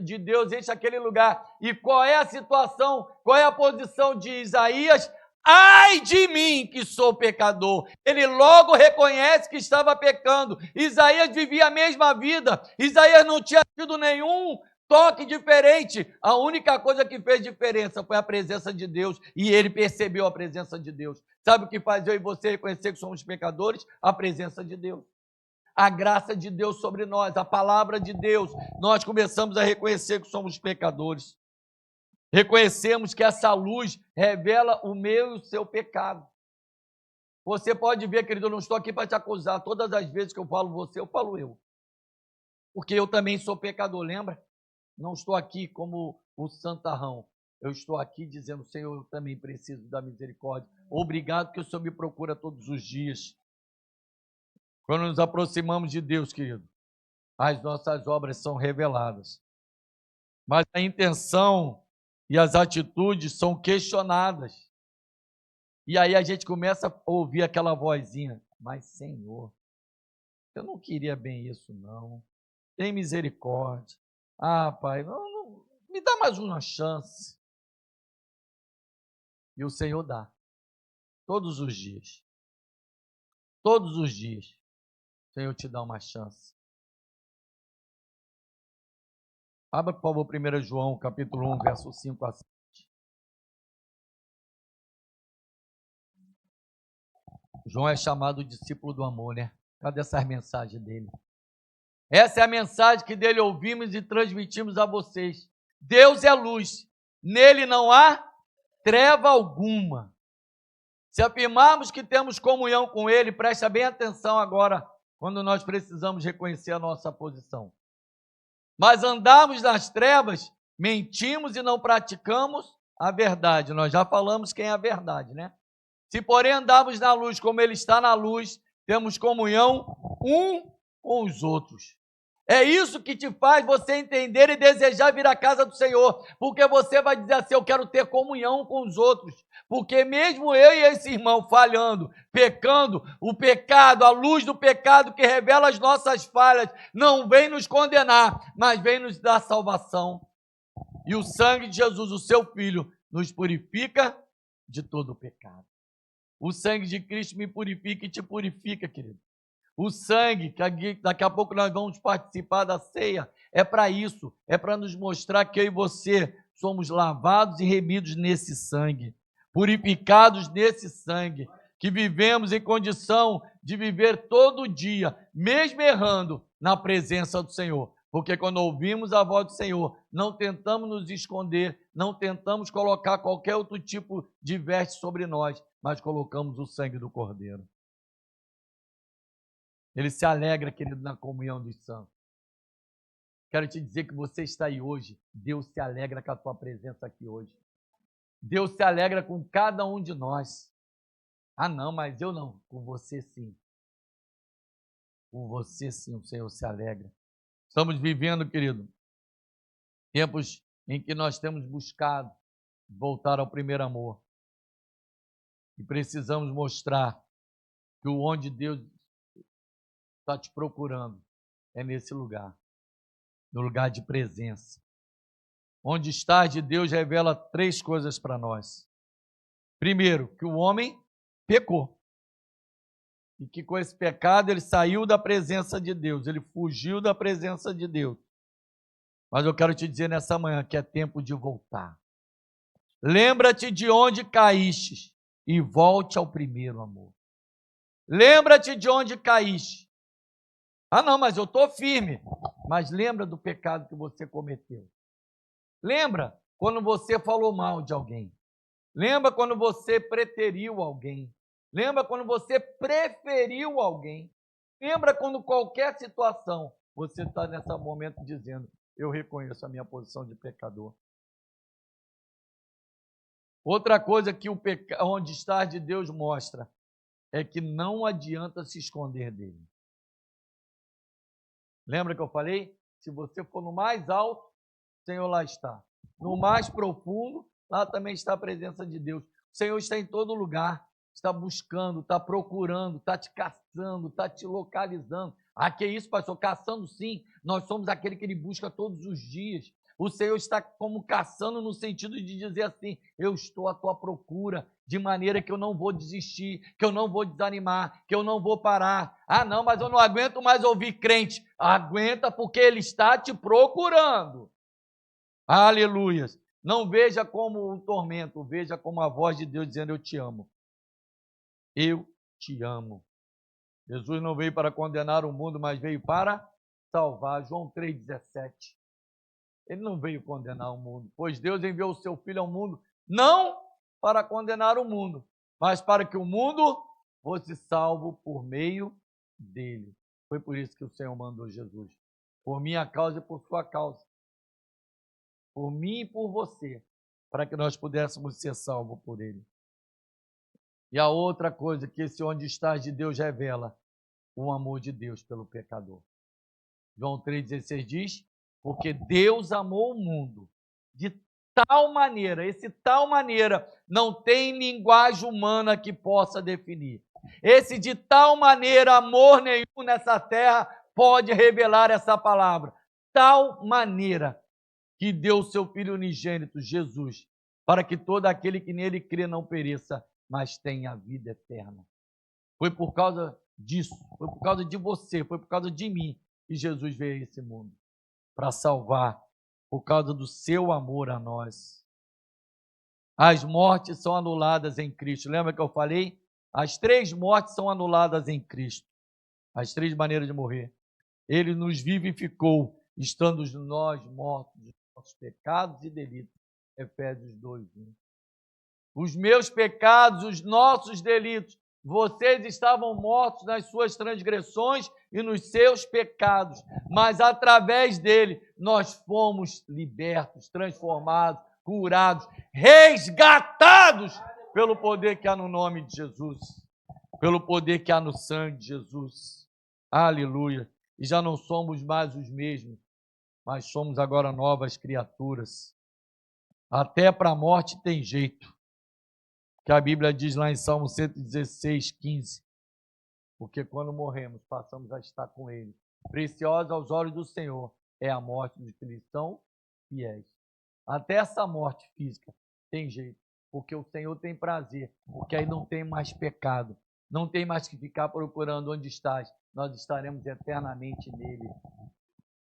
de Deus enche aquele lugar. E qual é a situação, qual é a posição de Isaías? Ai de mim que sou pecador. Ele logo reconhece que estava pecando. Isaías vivia a mesma vida. Isaías não tinha tido nenhum toque diferente. A única coisa que fez diferença foi a presença de Deus, e ele percebeu a presença de Deus. Sabe o que faz eu e você reconhecer que somos pecadores? A presença de Deus. A graça de Deus sobre nós, a palavra de Deus. Nós começamos a reconhecer que somos pecadores. Reconhecemos que essa luz revela o meu e o seu pecado. Você pode ver, querido, eu não estou aqui para te acusar. Todas as vezes que eu falo você, eu falo eu. Porque eu também sou pecador, lembra? Não estou aqui como o santarrão. eu estou aqui dizendo, Senhor, eu também preciso da misericórdia. Obrigado que o Senhor me procura todos os dias. Quando nos aproximamos de Deus, querido, as nossas obras são reveladas. Mas a intenção e as atitudes são questionadas. E aí a gente começa a ouvir aquela vozinha, mas Senhor, eu não queria bem isso não. Tem misericórdia. Ah, Pai, me dá mais uma chance. E o Senhor dá. Todos os dias. Todos os dias. O Senhor te dá uma chance. Abra, por favor, 1 João, capítulo 1, verso 5 a 7. João é chamado discípulo do amor, né? Cadê essa mensagem dele? Essa é a mensagem que dele ouvimos e transmitimos a vocês. Deus é luz. Nele não há treva alguma. Se afirmarmos que temos comunhão com ele, presta bem atenção agora, quando nós precisamos reconhecer a nossa posição. Mas andarmos nas trevas, mentimos e não praticamos a verdade. Nós já falamos quem é a verdade, né? Se, porém, andarmos na luz como ele está na luz, temos comunhão um com os outros. É isso que te faz você entender e desejar vir à casa do Senhor, porque você vai dizer assim, eu quero ter comunhão com os outros, porque mesmo eu e esse irmão falhando, pecando, o pecado, a luz do pecado que revela as nossas falhas, não vem nos condenar, mas vem nos dar salvação. E o sangue de Jesus, o seu Filho, nos purifica de todo o pecado. O sangue de Cristo me purifica e te purifica, querido. O sangue, que daqui a pouco nós vamos participar da ceia, é para isso, é para nos mostrar que eu e você somos lavados e remidos nesse sangue, purificados nesse sangue, que vivemos em condição de viver todo dia, mesmo errando, na presença do Senhor. Porque quando ouvimos a voz do Senhor, não tentamos nos esconder, não tentamos colocar qualquer outro tipo de veste sobre nós, mas colocamos o sangue do Cordeiro. Ele se alegra, querido, na comunhão dos santos. Quero te dizer que você está aí hoje. Deus se alegra com a tua presença aqui hoje. Deus se alegra com cada um de nós. Ah, não, mas eu não. Com você sim. Com você sim, o Senhor se alegra. Estamos vivendo, querido, tempos em que nós temos buscado voltar ao primeiro amor. E precisamos mostrar que o onde Deus está te procurando é nesse lugar. No lugar de presença. Onde está de Deus revela 3 coisas para nós. Primeiro, que o homem pecou. E que com esse pecado ele saiu da presença de Deus, ele fugiu da presença de Deus. Mas eu quero te dizer nessa manhã que é tempo de voltar. Lembra-te de onde caíste e volte ao primeiro amor. Lembra-te de onde caíste. Ah, não, mas eu estou firme. Mas lembra do pecado que você cometeu. Lembra quando você falou mal de alguém. Lembra quando você preteriu alguém. Lembra quando você preferiu alguém. Lembra quando qualquer situação você está nesse momento dizendo, eu reconheço a minha posição de pecador. Outra coisa que onde está de Deus mostra é que não adianta se esconder dele. Lembra que eu falei? Se você for no mais alto, o Senhor lá está. No mais profundo, lá também está a presença de Deus. O Senhor está em todo lugar, está buscando, está procurando, está te caçando, está te localizando. Ah, que isso, pastor? Caçando sim. Nós somos aquele que ele busca todos os dias. O Senhor está como caçando no sentido de dizer assim, eu estou à tua procura, de maneira que eu não vou desistir, que eu não vou desanimar, que eu não vou parar. Ah, não, mas eu não aguento mais ouvir crente. Aguenta porque ele está te procurando. Aleluias. Não veja como um tormento, veja como a voz de Deus dizendo, eu te amo. Eu te amo. Jesus não veio para condenar o mundo, mas veio para salvar. João 3,17. Ele não veio condenar o mundo, pois Deus enviou o seu Filho ao mundo, não para condenar o mundo, mas para que o mundo fosse salvo por meio dele. Foi por isso que o Senhor mandou Jesus. Por minha causa e por sua causa. Por mim e por você. para que nós pudéssemos ser salvos por ele. E a outra coisa que esse onde estás de Deus revela, o amor de Deus pelo pecador. João 3,16 diz, porque Deus amou o mundo de tal maneira, esse tal maneira não tem linguagem humana que possa definir. Esse de tal maneira, amor nenhum nessa terra pode revelar essa palavra. Tal maneira que deu seu Filho unigênito, Jesus, para que todo aquele que nele crê não pereça, mas tenha a vida eterna. Foi por causa disso, foi por causa de você, foi por causa de mim que Jesus veio a esse mundo, para salvar, por causa do seu amor a nós. As mortes são anuladas em Cristo. Lembra que eu falei? As 3 mortes são anuladas em Cristo. As 3 maneiras de morrer. Ele nos vivificou, estando nós mortos dos nossos pecados e delitos. Efésios 2:1. Os meus pecados, os nossos delitos, vocês estavam mortos nas suas transgressões e nos seus pecados, mas através dele nós fomos libertos, transformados, curados, resgatados pelo poder que há no nome de Jesus, pelo poder que há no sangue de Jesus. Aleluia! E já não somos mais os mesmos, mas somos agora novas criaturas. Até para a morte tem jeito, que a Bíblia diz lá em Salmo 116, 15, porque quando morremos, passamos a estar com ele. Preciosa aos olhos do Senhor é a morte dos que lhe são fiéis. Até essa morte física tem jeito, porque o Senhor tem prazer, porque aí não tem mais pecado, não tem mais que ficar procurando onde estás, nós estaremos eternamente nele.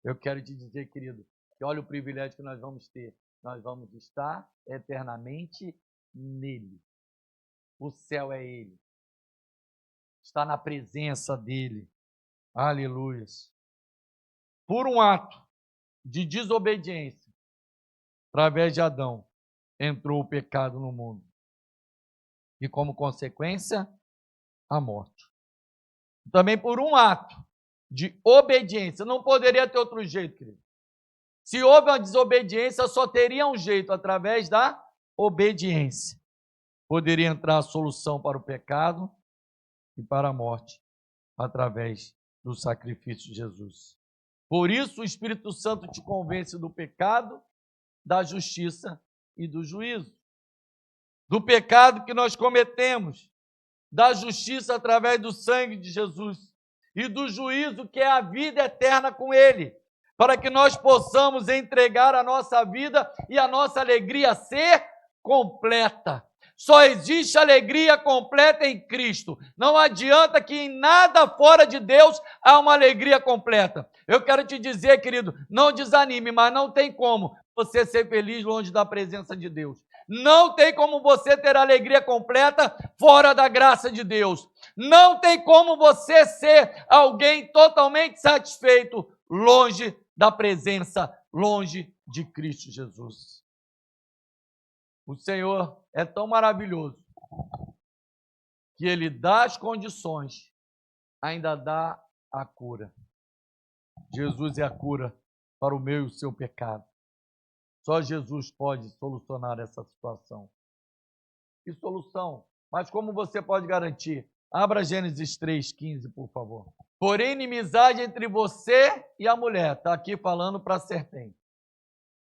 Eu quero te dizer, querido, que olha o privilégio que nós vamos ter, nós vamos estar eternamente nele. O céu é ele. Está na presença dele. Aleluia. Por um ato de desobediência, através de Adão, entrou o pecado no mundo. E como consequência, a morte. Também por um ato de obediência. Não poderia ter outro jeito, querido. Se houve uma desobediência, só teria um jeito, através da obediência. Poderia entrar a solução para o pecado e para a morte, através do sacrifício de Jesus. Por isso o Espírito Santo te convence do pecado, da justiça e do juízo. Do pecado que nós cometemos, da justiça através do sangue de Jesus e do juízo que é a vida eterna com ele, para que nós possamos entregar a nossa vida e a nossa alegria ser completa. Só existe alegria completa em Cristo. Não adianta que em nada fora de Deus há uma alegria completa. Eu quero te dizer, querido, não desanime, mas não tem como você ser feliz longe da presença de Deus. Não tem como você ter alegria completa fora da graça de Deus. Não tem como você ser alguém totalmente satisfeito longe da presença, longe de Cristo Jesus. O Senhor é tão maravilhoso que Ele dá as condições, ainda dá a cura. Jesus é a cura para o meu e o seu pecado. Só Jesus pode solucionar essa situação. Que solução? Mas como você pode garantir? Abra Gênesis 3,15, por favor. Porém, inimizade entre você e a mulher. Está aqui falando para a serpente.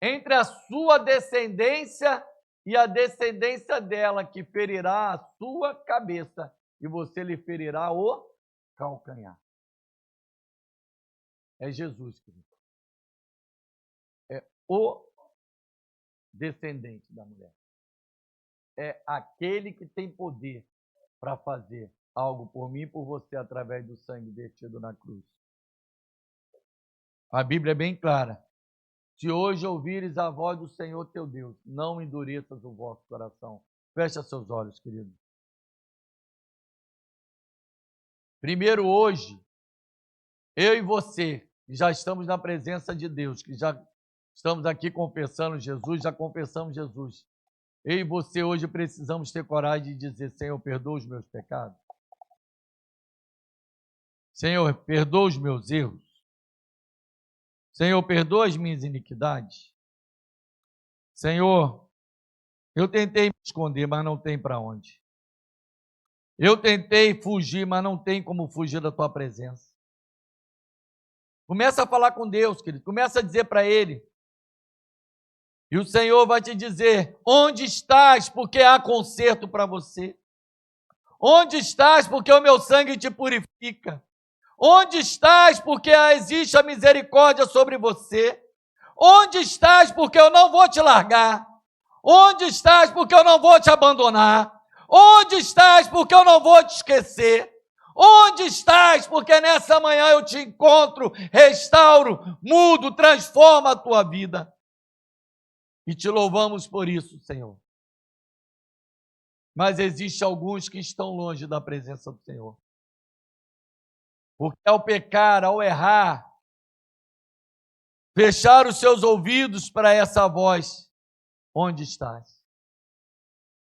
Entre a sua descendência e a descendência dela, que ferirá a sua cabeça, e você lhe ferirá o calcanhar. É Jesus, querido. É o descendente da mulher. É aquele que tem poder para fazer algo por mim e por você através do sangue vertido na cruz. A Bíblia é bem clara. Se hoje ouvires a voz do Senhor teu Deus, não endureças o vosso coração. Fecha seus olhos, querido. Primeiro, hoje, eu e você, que já estamos na presença de Deus, que já estamos aqui confessando Jesus, já confessamos Jesus. Eu e você hoje precisamos ter coragem de dizer: Senhor, perdoa os meus pecados. Senhor, perdoa os meus erros. Senhor, perdoa as minhas iniquidades. Senhor, Eu tentei me esconder, mas não tem para onde. Eu tentei fugir, mas não tem como fugir da tua presença. Começa a falar com Deus, querido. Começa a dizer para Ele. E o Senhor vai te dizer: onde estás? Porque há conserto para você. Onde estás? Porque o meu sangue te purifica. Onde estás? Porque existe a misericórdia sobre você. Onde estás? Porque eu não vou te largar. Onde estás? Porque eu não vou te abandonar. Onde estás? Porque eu não vou te esquecer. Onde estás? Porque nessa manhã eu te encontro, restauro, mudo, transformo a tua vida. E te louvamos por isso, Senhor. Mas existe alguns que estão longe da presença do Senhor. Porque ao pecar, ao errar, fechar os seus ouvidos para essa voz, onde estás?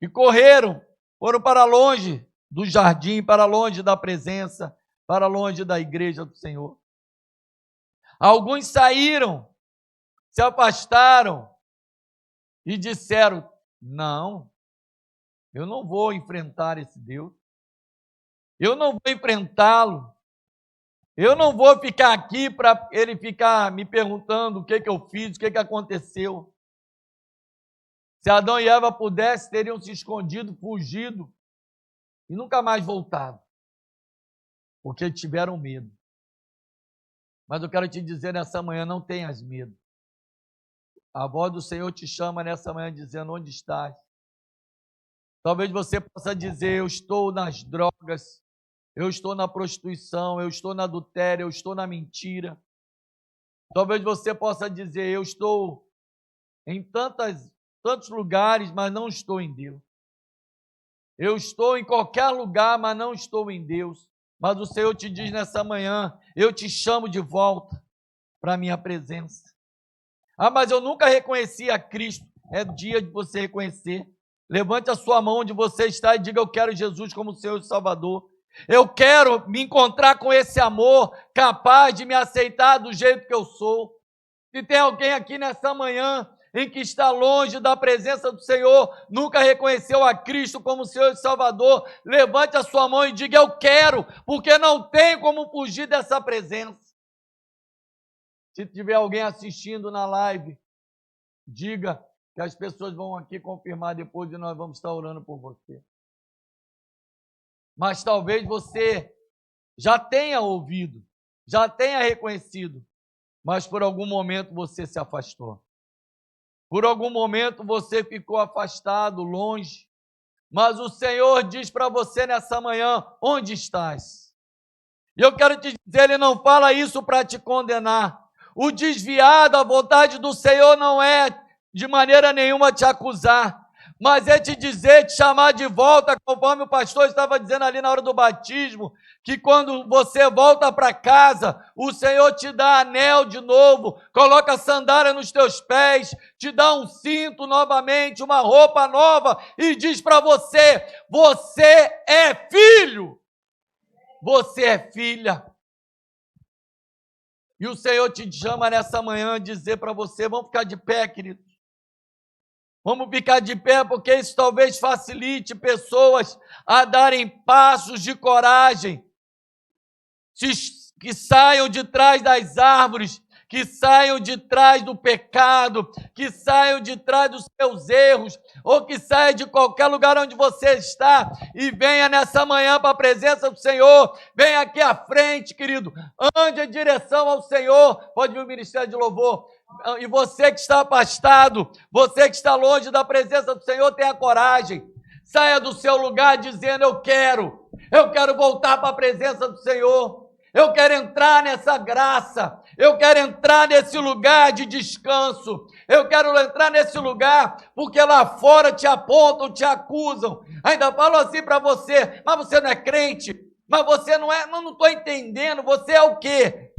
E correram, foram para longe do jardim, para longe da presença, para longe da igreja do Senhor. Alguns saíram, se afastaram e disseram: não, eu não vou enfrentar esse Deus, eu não vou enfrentá-lo, eu não vou ficar aqui para ele ficar me perguntando o que eu fiz, o que aconteceu. Se Adão e Eva pudessem, teriam se escondido, fugido e nunca mais voltado, porque tiveram medo. Mas eu quero te dizer nessa manhã: não tenhas medo. A voz do Senhor te chama nessa manhã dizendo: onde estás? Talvez você possa dizer: eu estou nas drogas, eu estou na prostituição, eu estou no adultério, eu estou na mentira. Talvez você possa dizer: eu estou em tantos lugares, mas não estou em Deus. Eu estou em qualquer lugar, mas não estou em Deus. Mas o Senhor te diz nessa manhã: eu te chamo de volta para a minha presença. Ah, mas eu nunca reconheci a Cristo. É dia de você reconhecer. Levante a sua mão onde você está e diga: eu quero Jesus como Senhor e Salvador. Eu quero me encontrar com esse amor capaz de me aceitar do jeito que eu sou. Se tem alguém aqui nessa manhã em que está longe da presença do Senhor, nunca reconheceu a Cristo como Senhor e Salvador, levante a sua mão e diga: eu quero, porque não tem como fugir dessa presença. Se tiver alguém assistindo na live, diga, que as pessoas vão aqui confirmar depois e nós vamos estar orando por você. Mas talvez você já tenha ouvido, já tenha reconhecido, mas por algum momento você se afastou. Por algum momento você ficou afastado, longe. Mas o Senhor diz para você nessa manhã: onde estás? E eu quero te dizer, Ele não fala isso para te condenar. O desviar da vontade do Senhor não é de maneira nenhuma te acusar, mas é te dizer, te chamar de volta, conforme o pastor estava dizendo ali na hora do batismo, que quando você volta para casa, o Senhor te dá anel de novo, coloca sandália nos teus pés, te dá um cinto novamente, uma roupa nova, e diz para você: você é filho, você é filha. E o Senhor te chama nessa manhã a dizer para você: vamos ficar de pé, querido. Vamos ficar de pé, porque isso talvez facilite pessoas a darem passos de coragem, que saiam de trás das árvores, que saiam de trás do pecado, que saiam de trás dos seus erros, ou que saia de qualquer lugar onde você está e venha nessa manhã para a presença do Senhor. Venha aqui à frente, querido, ande em direção ao Senhor. Pode vir o ministério de louvor. E você que está afastado, você que está longe da presença do Senhor, tenha coragem. Saia do seu lugar dizendo: eu quero voltar para a presença do Senhor. Eu quero entrar nessa graça, eu quero entrar nesse lugar de descanso, eu quero entrar nesse lugar, porque lá fora te apontam, te acusam, ainda falam assim para você: mas você não é crente, mas você não é, não estou entendendo, você é o quê?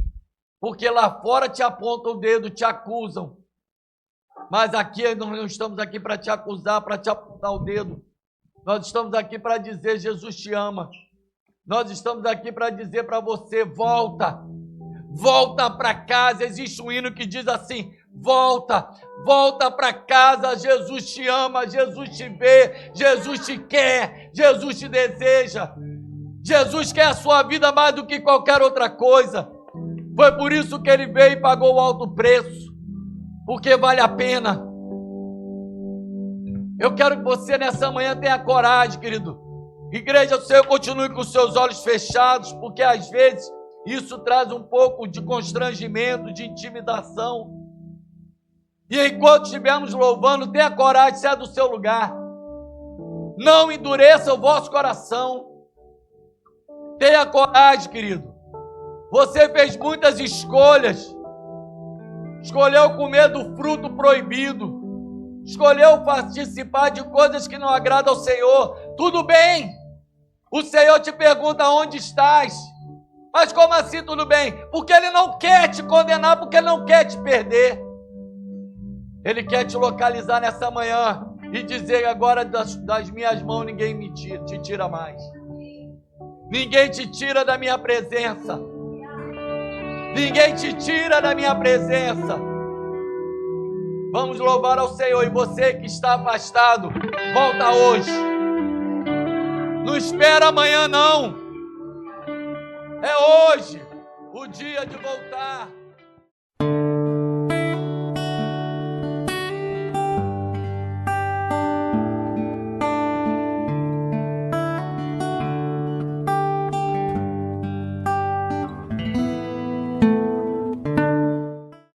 Porque lá fora te apontam o dedo, te acusam, mas aqui nós não estamos aqui para te acusar, para te apontar o dedo, nós estamos aqui para dizer: Jesus te ama. Nós estamos aqui para dizer para você: volta, Volta para casa. Existe um hino que diz assim: volta para casa. Jesus te ama, Jesus te vê, Jesus te quer, Jesus te deseja. Jesus quer a sua vida mais do que qualquer outra coisa. Foi por isso que ele veio e pagou o alto preço, porque vale a pena. Eu quero que você nessa manhã tenha coragem, querido. Igreja do Senhor, continue com os seus olhos fechados, porque às vezes isso traz um pouco de constrangimento, de intimidação. E enquanto estivermos louvando, tenha coragem de sair do seu lugar. Não endureça o vosso coração. Tenha coragem, querido. Você fez muitas escolhas. Escolheu comer do fruto proibido. Escolheu participar de coisas que não agradam ao Senhor. Tudo bem. O Senhor te pergunta onde estás. Mas como assim tudo bem? Porque Ele não quer te condenar, porque Ele não quer te perder. Ele quer te localizar nessa manhã e dizer: agora das minhas mãos ninguém te tira mais. Ninguém te tira da minha presença. Ninguém te tira da minha presença. Vamos louvar ao Senhor. E você que está afastado, volta hoje. Não espera amanhã, não. É hoje o dia de voltar.